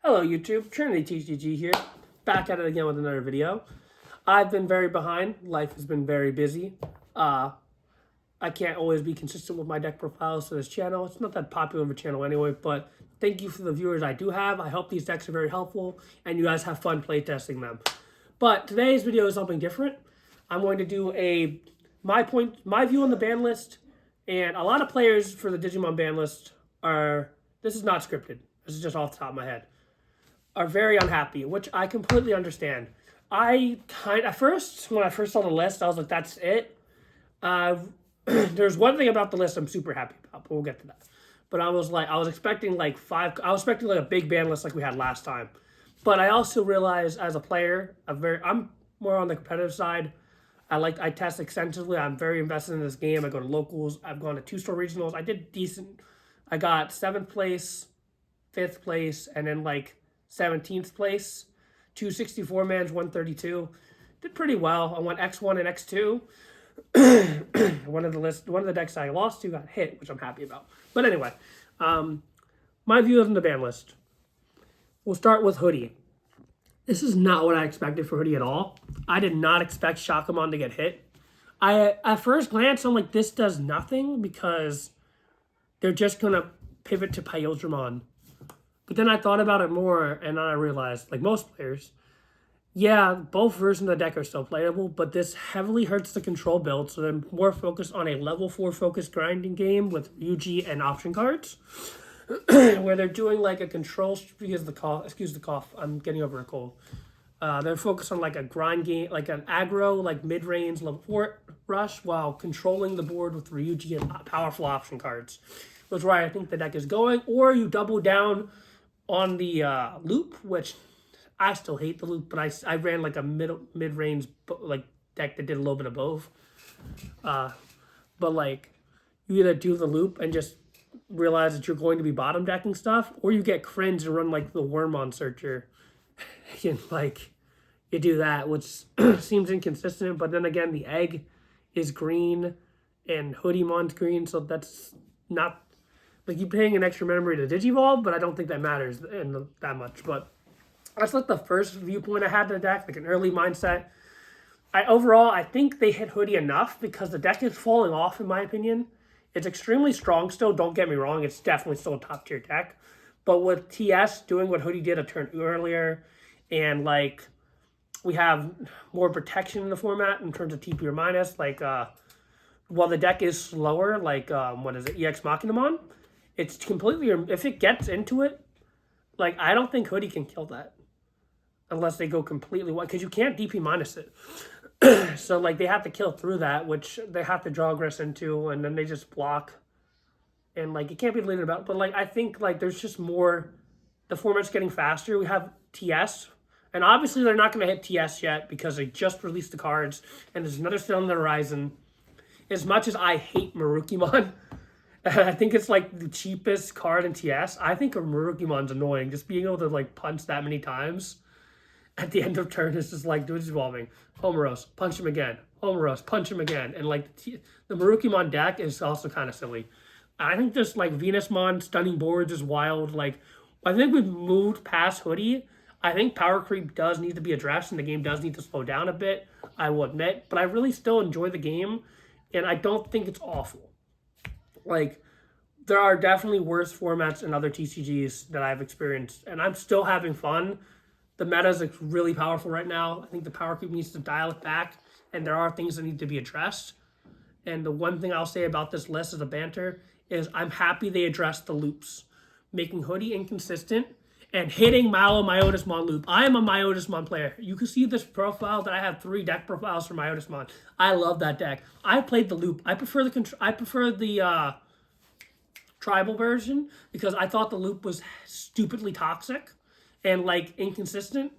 Hello YouTube, TrinityTCG here, back at it again with another video. I've been very behind, life has been very busy. I can't always be consistent with my deck profiles to this channel. It's not that popular of a channel anyway, but thank you for the viewers I do have. I hope these decks are very helpful and you guys have fun playtesting them. But today's video is something different. I'm going to do my view on the ban list, and a lot of players for the Digimon ban list this is not scripted, this is just off the top of my head, are very unhappy, which I completely understand. At first, when I first saw the list, I was like, that's it. There's one thing about the list I'm super happy about, but we'll get to that. But I was expecting like a big ban list like we had last time. But I also realized as a player, I'm more on the competitive side. I test extensively. I'm very invested in this game. I go to locals. I've gone to 2-store regionals. I did decent. I got 7th place, 5th place, and then like 17th place. 264-mans, 132. Did pretty well. I went X1 and X2. one of the decks I lost to got hit, which I'm happy about. But anyway, my view on the ban list. We'll start with Hoodie. This is not what I expected for Hoodie at all. I did not expect Shakamon to get hit. At first glance, I'm like, this does nothing because they're just going to pivot to Pyodramon. But then I thought about it more, and then I realized, like most players, yeah, both versions of the deck are still playable, but this heavily hurts the control build, so they're more focused on a level 4 focused grinding game with Ryuji and option cards, where they're doing like a control, excuse the cough, I'm getting over a cold. They're focused on like a grind game, like an aggro, like mid-range level 4 rush, while controlling the board with Ryuji and powerful option cards. Which is why I think the deck is going, or you double down on the loop, which I still hate the loop, but I ran like a mid-range like deck that did a little bit of both. But like, you either do the loop and just realize that you're going to be bottom decking stuff, or you get cringe and run like the Wormmon Searcher. And like, you do that, which seems inconsistent, but then again, the egg is green and Hoodiemon's green, so that's not, like, you're paying an extra memory to Digivolve, but I don't think that matters that much. But that's like the first viewpoint I had to the deck, like an early mindset. Overall, I think they hit Hoodie enough because the deck is falling off, in my opinion. It's extremely strong still, don't get me wrong. It's definitely still a top-tier deck. But with TS doing what Hoodie did a turn earlier, and like, we have more protection in the format in terms of TP or minus, like, while the deck is slower, like, EX Machinamon, it's completely, if it gets into it, like, I don't think Hoodie can kill that. Unless they go completely wide, because you can't DP minus it. So, like, they have to kill through that, which they have to draw aggress into, and then they just block. And, like, it can't be deleted about. But, like, I think, like, there's just more. The format's getting faster. We have TS. And obviously, they're not going to hit TS yet because they just released the cards. And there's another set on the horizon. As much as I hate Marukimon, and I think it's, like, the cheapest card in TS, I think Marukimon's annoying. Just being able to, like, punch that many times at the end of turn is just like Digivolving. Homeros, punch him again. Homeros, punch him again. And like the Marukimon deck is also kind of silly. I think this like Venusmon stunning boards is wild. Like, I think we've moved past Hoodie. I think power creep does need to be addressed and the game does need to slow down a bit, I will admit. But I really still enjoy the game and I don't think it's awful. Like, there are definitely worse formats in other TCGs that I've experienced and I'm still having fun. The meta is like really powerful right now. I think the power creep needs to dial it back, and there are things that need to be addressed. And the one thing I'll say about this list as a banter is I'm happy they addressed the loops, making Hoodie inconsistent and hitting Myotismon loop. I am a Myotismon player. You can see this profile that I have 3 deck profiles for Myotismon. I love that deck. I played the loop. I prefer the tribal version because I thought the loop was stupidly toxic and like inconsistent,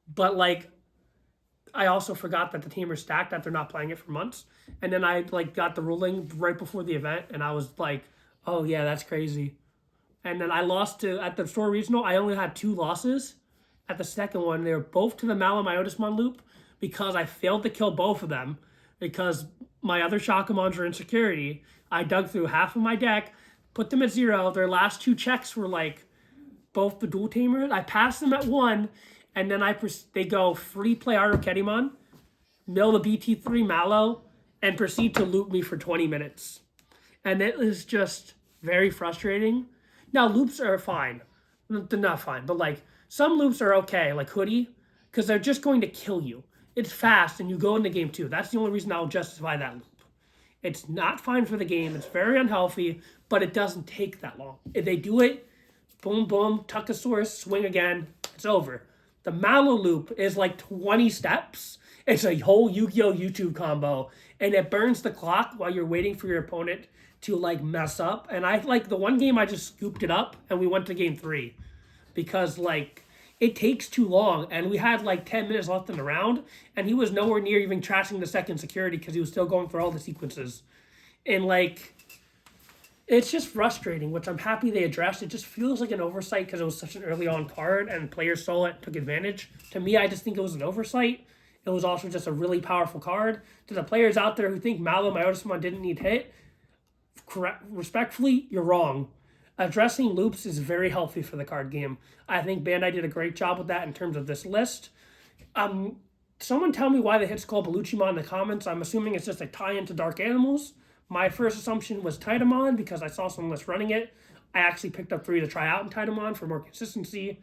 but like I also forgot that the team are stacked, that they're not playing it for months, and then I like got the ruling right before the event, and I was like, oh yeah, that's crazy. And then I lost at the store regional. I only had 2 losses. At the second one, they were both to the Myotismon loop because I failed to kill both of them because my other Shakamons were in security. I dug through half of my deck, put them at 0. Their last 2 checks were like both the dual tamers. I pass them at 1, and then they go free play Artikedimon, mill the BT3 Mallow, and proceed to loop me for 20 minutes. And it is just very frustrating. Now, loops are fine. They're not fine, but like some loops are okay, like Hoodie, because they're just going to kill you. It's fast, and you go into game 2. That's the only reason I'll justify that loop. It's not fine for the game. It's very unhealthy, but it doesn't take that long. If they do it, boom, boom, Tuckosaurus, swing again, it's over. The Mallow loop is like 20 steps. It's a whole Yu-Gi-Oh! YouTube combo, and it burns the clock while you're waiting for your opponent to like mess up. And I like the one game I just scooped it up, and we went to game 3 because like it takes too long, and we had like 10 minutes left in the round, and he was nowhere near even trashing the second security because he was still going for all the sequences. And like, it's just frustrating, which I'm happy they addressed. It just feels like an oversight because it was such an early on card, and players saw it, took advantage. To me, I just think it was an oversight. It was also just a really powerful card. To the players out there who think Mallow Myotismon didn't need hit, respectfully, you're wrong. Addressing loops is very healthy for the card game. I think Bandai did a great job with that in terms of this list. Someone tell me why they hit Skullbaluchimon in the comments. I'm assuming it's just a tie-in to Dark Animals. My first assumption was Titamon because I saw some lists running it. I actually picked up 3 to try out in Titamon for more consistency.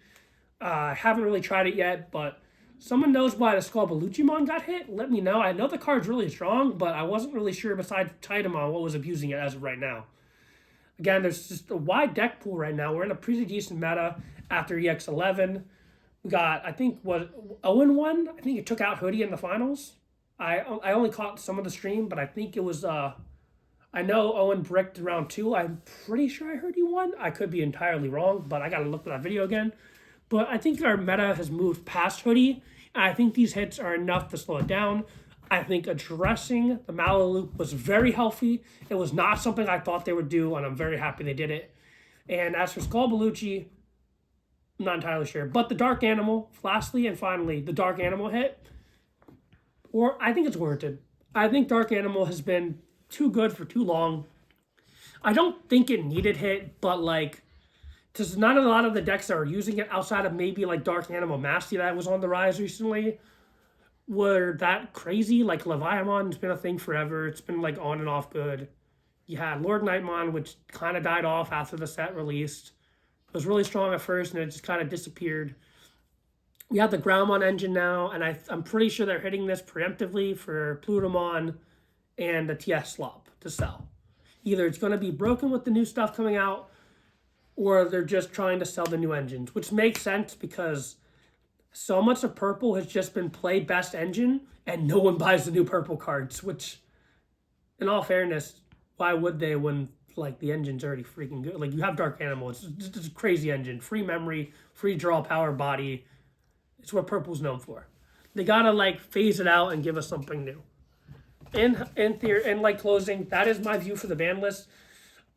I haven't really tried it yet, but someone knows why the Skullbaluchimon got hit? Let me know. I know the card's really strong, but I wasn't really sure besides Titamon what was abusing it as of right now. Again, there's just a wide deck pool right now. We're in a pretty decent meta after EX11. We got, I think, what, 0-1? I think it took out Hoodie in the finals. I only caught some of the stream, but I think it was, I know Owen bricked round 2. I'm pretty sure I heard he won. I could be entirely wrong, but I got to look at that video again. But I think our meta has moved past Hoodie, and I think these hits are enough to slow it down. I think addressing the Mallow loop was very healthy. It was not something I thought they would do, and I'm very happy they did it. And as for Skullbaluchi, I'm not entirely sure. But the Dark Animal, lastly and finally, the Dark Animal hit, or I think it's warranted. I think Dark Animal has been too good for too long. I don't think it needed hit, but like, there's not a lot of the decks that are using it outside of maybe like Dark Animal Masty that was on the rise recently. Were that crazy? Like Leviamon's been a thing forever. It's been like on and off good. You had Lord Nightmon, which kind of died off after the set released. It was really strong at first, and it just kind of disappeared. We have the Groundmon engine now, and I'm pretty sure they're hitting this preemptively for Plutomon and the TS Slop to sell. Either it's going to be broken with the new stuff coming out, or they're just trying to sell the new engines, which makes sense because so much of purple has just been play best engine, and no one buys the new purple cards, which, in all fairness, why would they when, like, the engine's already freaking good? Like, you have Dark Animal. It's a crazy engine. Free memory, free draw power body. It's what purple's known for. They gotta, like, phase it out and give us something new. In theory, and, like, closing, that is my view for the ban list.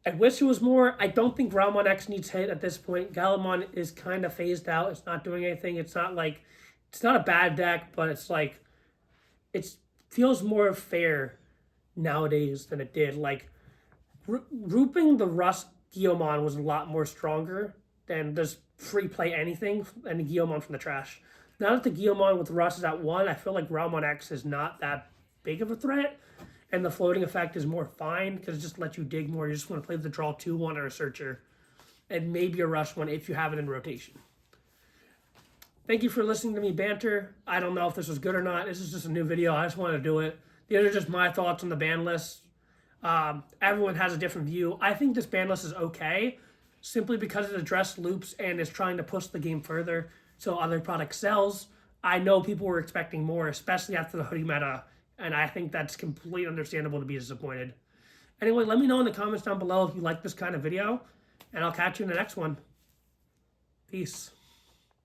I wish it was more. I don't think Groundmon X needs hit at this point. Galamon is kind of phased out. It's not doing anything. It's not a bad deck, but it's like, it feels more fair nowadays than it did. Like, grouping the Rust Guillemon was a lot more stronger than just free play anything and the Guillemon from the trash. Now that the Guillemon with Rust is at 1, I feel like Groundmon X is not that big of a threat. And the floating effect is more fine because it just lets you dig more. You just want to play the draw 2-1 or a searcher. And maybe a rush one if you have it in rotation. Thank you for listening to me banter. I don't know if this was good or not. This is just a new video. I just wanted to do it. These are just my thoughts on the ban list. Everyone has a different view. I think this ban list is okay, simply because it addressed loops and is trying to push the game further so other product sells. I know people were expecting more, especially after the Hoodie meta. And I think that's completely understandable to be disappointed. Anyway, let me know in the comments down below if you like this kind of video. And I'll catch you in the next one. Peace.